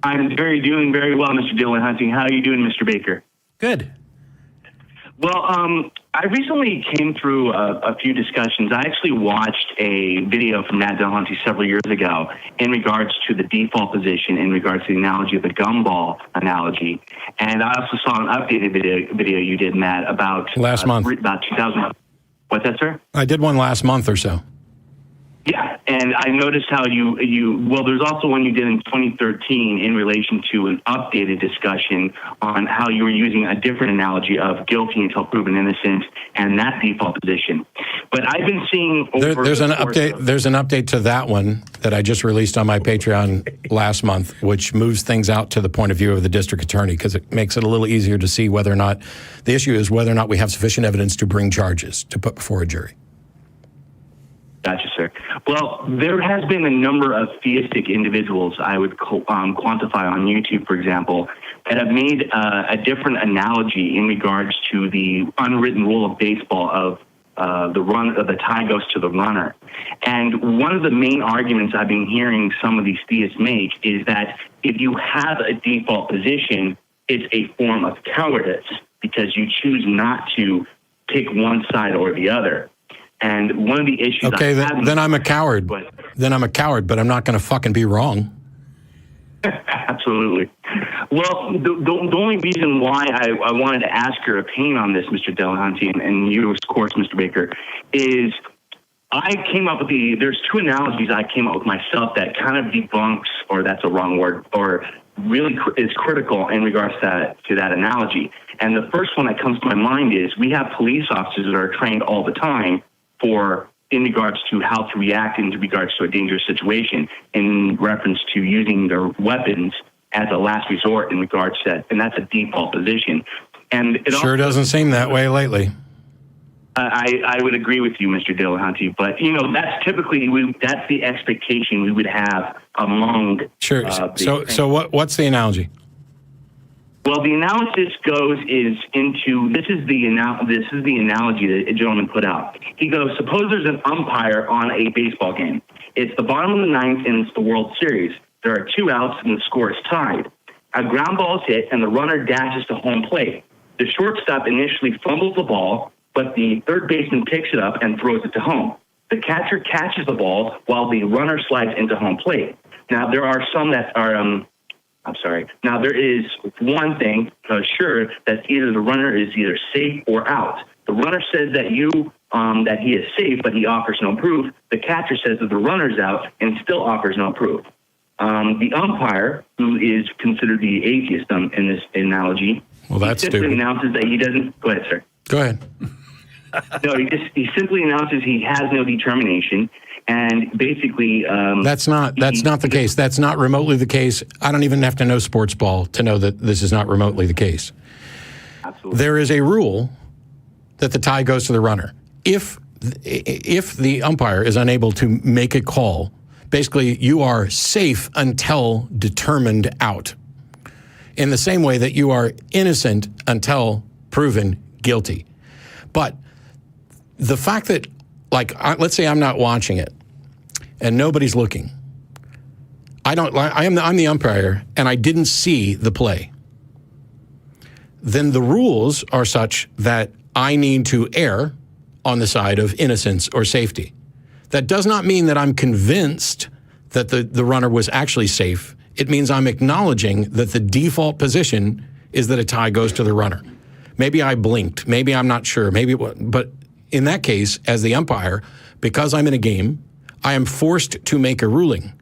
I'm doing very well, Mr. Dillahunty. How are you doing, Mr. Baker? Good. Well, I recently came through a few discussions. I actually watched a video from Matt Dillahunty several years ago in regards to the default position, in regards to the analogy of the gumball analogy. And I also saw an updated video you did, Matt, about last month. About 2000. What's that, sir? I did one last month or so. Yeah, and I noticed how well, there's also one you did in 2013 in relation to an updated discussion on how you were using a different analogy of guilty until proven innocent and that default position. But I've been seeing there's an update to that one that I just released on my Patreon last month, which moves things out to the point of view of the district attorney, because it makes it a little easier to see whether or not the issue is whether or not we have sufficient evidence to bring charges to put before a jury. Gotcha, sir. Well, there has been a number of theistic individuals I would quantify on YouTube, for example, that have made a different analogy in regards to the unwritten rule of baseball of the tie goes to the runner. And one of the main arguments I've been hearing some of these theists make is that if you have a default position, it's a form of cowardice because you choose not to pick one side or the other. And one of the issues... Okay, then I'm a coward. Then I'm a coward, but I'm not going to fucking be wrong. Absolutely. Well, the only reason why I wanted to ask your opinion on this, Mr. Dillahunty, and you, of course, Mr. Baker, is I came up with there's two analogies I came up with myself that kind of debunks, or that's a wrong word, or really is critical in regards to that analogy. And the first one that comes to my mind is we have police officers that are trained all the time in regards to how to react in regards to a dangerous situation in reference to using their weapons as a last resort in regards to that, and that's a default position. And it sure doesn't seem that way lately. I would agree with you, Mr. Dillahunty, but that's typically that's the expectation we would have among. Sure. So what's the analogy? Well, the analysis is this is the analogy that a gentleman put out. He goes, suppose there's an umpire on a baseball game. It's the bottom of the ninth and it's the World Series. There are 2 outs and the score is tied. A ground ball is hit and the runner dashes to home plate. The shortstop initially fumbles the ball, but the third baseman picks it up and throws it to home. The catcher catches the ball while the runner slides into home plate. Now, there are some that are... Now, there is one thing sure that either the runner is either safe or out. The runner says that that he is safe, but he offers no proof. The catcher says that the runner's out and still offers no proof. The umpire, who is considered the atheist in this analogy, simply announces that he doesn't. Go ahead, sir. Go ahead. No, he simply announces he has no determination. And basically, that's not the case. That's not remotely the case. I don't even have to know sports ball to know that this is not remotely the case. Absolutely. There is a rule that the tie goes to the runner. If the umpire is unable to make a call, basically you are safe until determined out. In the same way that you are innocent until proven guilty. But the fact that, let's say I'm not watching it and nobody's looking. I'm the umpire and I didn't see the play. Then the rules are such that I need to err on the side of innocence or safety. That does not mean that I'm convinced that the runner was actually safe. It means I'm acknowledging that the default position is that a tie goes to the runner. Maybe I blinked. Maybe I'm not sure. But in that case, as the umpire, because I'm in a game, I am forced to make a ruling.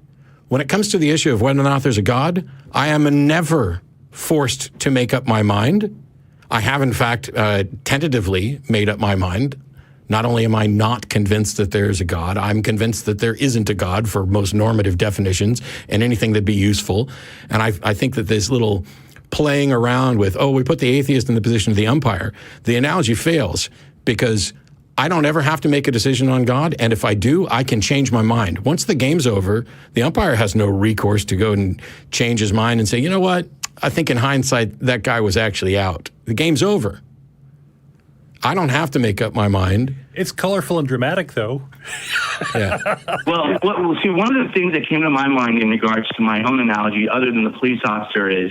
When it comes to the issue of whether or not there's a God, I am never forced to make up my mind. I have, in fact, tentatively made up my mind. Not only am I not convinced that there's a God, I'm convinced that there isn't a God for most normative definitions and anything that'd be useful. And I think that this little playing around with, we put the atheist in the position of the umpire, the analogy fails because I don't ever have to make a decision on God, and if I do, I can change my mind. Once the game's over, the umpire has no recourse to go and change his mind and say, you know what, I think in hindsight, that guy was actually out. The game's over. I don't have to make up my mind. It's colorful and dramatic, though. Yeah. Well, see, one of the things that came to my mind in regards to my own analogy, other than the police officer, is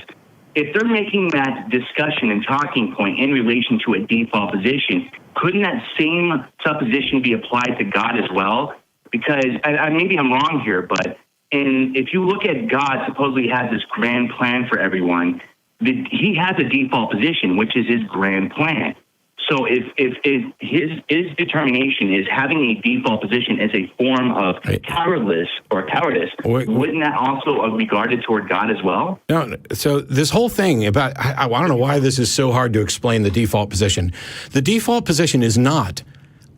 if they're making that discussion and talking point in relation to a default position, couldn't that same supposition be applied to God as well? Because maybe I'm wrong here, but if you look at God, supposedly has this grand plan for everyone. He has a default position, which is his grand plan. So if his determination is having a default position as a form of cowardice, wouldn't that also be regarded toward God as well? No. So this whole thing about, I don't know why this is so hard to explain the default position. The default position is not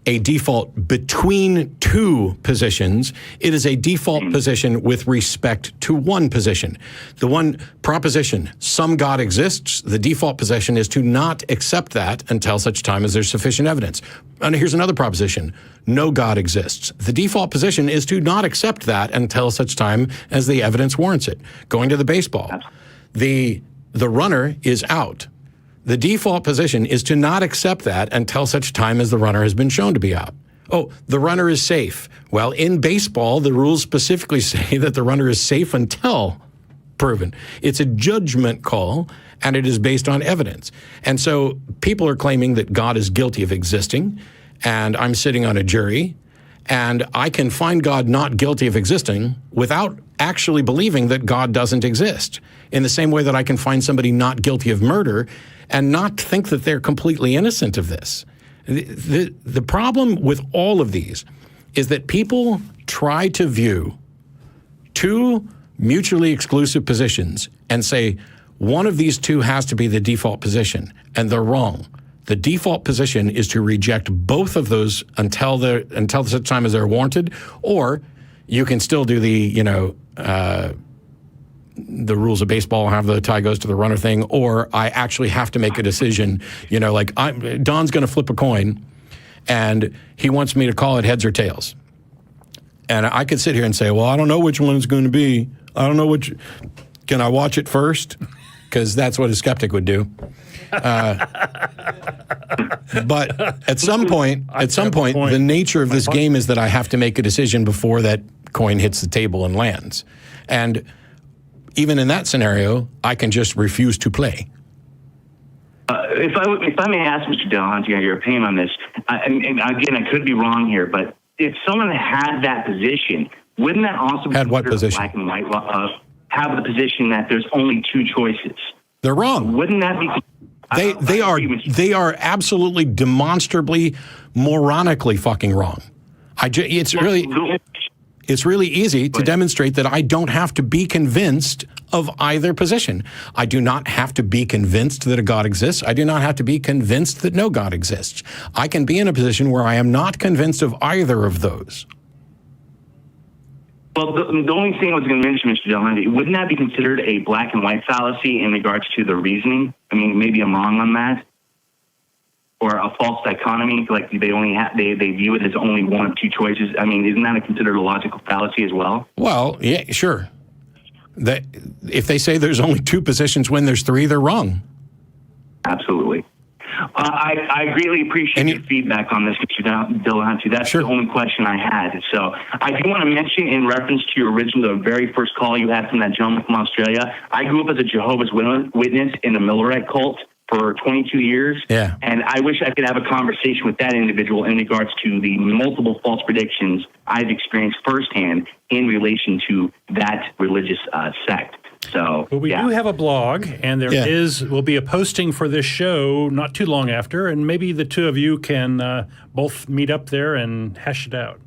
a default between two positions. It is a default position with respect to one position. The one proposition, some God exists, the default position is to not accept that until such time as there's sufficient evidence. And here's another proposition, no God exists. The default position is to not accept that until such time as the evidence warrants it. Going to the baseball, the runner is out. The default position is to not accept that until such time as the runner has been shown to be out. Oh, the runner is safe. Well, in baseball, the rules specifically say that the runner is safe until proven. It's a judgment call, and it is based on evidence. And so people are claiming that God is guilty of existing, and I'm sitting on a jury, and I can find God not guilty of existing without actually believing that God doesn't exist. In the same way that I can find somebody not guilty of murder and not think that they're completely innocent of this. The problem with all of these is that people try to view two mutually exclusive positions and say one of these two has to be the default position, and they're wrong. The default position is to reject both of those until such time as they're warranted, or you can still do the rules of baseball, have the tie goes to the runner thing, or I actually have to make a decision, like Don's going to flip a coin and he wants me to call it heads or tails. And I could sit here and say, well, I don't know which one it's going to be. I don't know which. Can I watch it first? Because that's what a skeptic would do. But at some point, the nature of this game is that I have to make a decision before that coin hits the table and lands. And even in that scenario, I can just refuse to play. If I may ask Mr. Delahanty your opinion on this, and again, I could be wrong here, but if someone had that position, wouldn't that also be had what position? Black and white have the position that there's only two choices? They're wrong. Wouldn't that be? They are absolutely demonstrably, moronically fucking wrong. It's really easy to demonstrate that I don't have to be convinced of either position. I do not have to be convinced that a God exists. I do not have to be convinced that no God exists. I can be in a position where I am not convinced of either of those. Well, the only thing I was going to mention, Mr. Delahanty, wouldn't that be considered a black and white fallacy in regards to the reasoning? I mean, maybe I'm wrong on that. Or a false dichotomy, like they view it as only one of two choices. I mean, isn't that considered a logical fallacy as well? Well, yeah, sure. If they say there's only two positions when there's three, they're wrong. Absolutely. I greatly appreciate your feedback on this, Mr. Delahanty. That's the only question I had. So I do want to mention, in reference to your the very first call you had from that gentleman from Australia, I grew up as a Jehovah's Witness in the Millerite cult for 22 years. Yeah. And I wish I could have a conversation with that individual in regards to the multiple false predictions I've experienced firsthand in relation to that religious sect. So, well, we do have a blog, and there will be a posting for this show not too long after, and maybe the two of you can both meet up there and hash it out.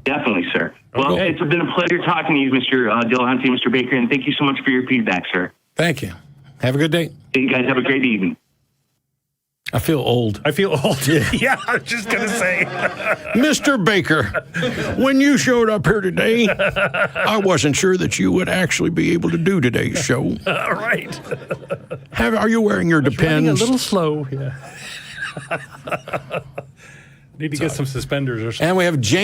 Definitely, sir. Well, it's been a pleasure talking to you, Mr. Delahanty, Mr. Baker, and thank you so much for your feedback, sir. Thank you. Have a good day. You guys have a great evening. I feel old. Yeah, I was just going to say. Mr. Baker, when you showed up here today, I wasn't sure that you would actually be able to do today's show. All right. Are you wearing your Depends? A little slow, yeah. Need to get some suspenders or something. And we have James.